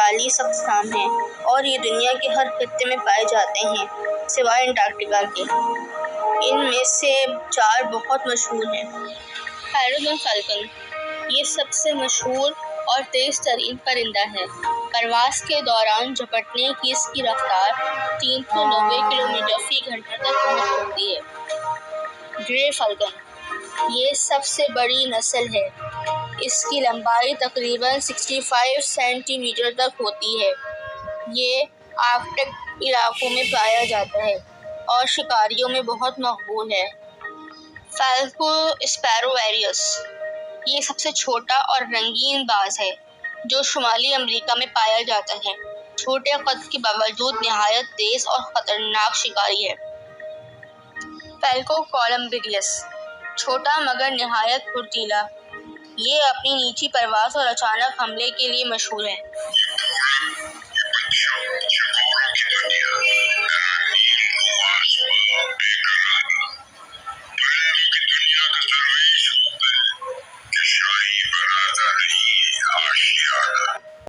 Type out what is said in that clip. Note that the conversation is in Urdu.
40 اقسام ہیں اور یہ دنیا کے ہر خطے میں پائے جاتے ہیں سوائے انٹارکٹیکا کے۔ ان میں سے 4 بہت مشہور ہیں۔ پیراڈون فالکن یہ سب سے مشہور اور تیز ترین پرندہ ہے۔ پرواز کے دوران جھپٹنے کی اس کی رفتار 390 کلومیٹر فی گھنٹہ تک پہنچ سکتی ہے۔ گرے فالکن یہ سب سے بڑی نسل ہے۔ اس کی لمبائی تقریباً 65 سینٹی میٹر تک ہوتی ہے۔ یہ آرکٹک علاقوں میں پایا جاتا ہے اور شکاریوں میں بہت مقبول ہے۔ فالکو اسپیرویریس یہ سب سے چھوٹا اور رنگین باز ہے جو شمالی امریکہ میں پایا جاتا ہے۔ چھوٹے قد کے باوجود نہایت تیز اور خطرناک شکاری ہے۔ فالکو کولمبریس چھوٹا مگر نہایت پھرتیلا، یہ اپنی نیچی پرواز اور اچانک حملے کے لیے مشہور ہے۔